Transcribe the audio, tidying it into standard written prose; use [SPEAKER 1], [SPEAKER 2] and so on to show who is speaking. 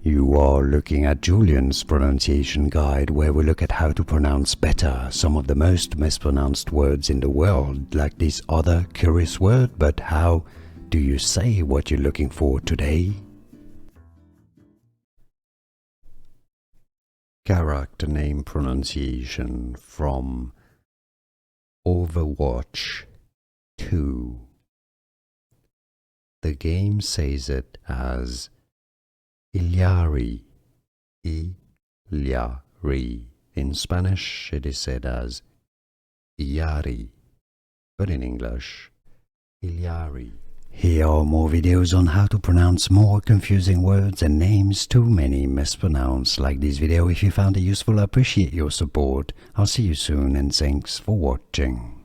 [SPEAKER 1] You are looking at Julian's pronunciation guide, where we look at how to pronounce better some of the most mispronounced words in the world, like this other curious word. But how do you say what you're looking for today? Character name pronunciation from Overwatch 2. The game says it as Illari, Illari. In Spanish, it is said as Illari, but in English, Illari. Here are more videos on how to pronounce more confusing words and names too many mispronounced. Like this video if you found it useful. I appreciate your support. I'll see you soon and thanks for watching.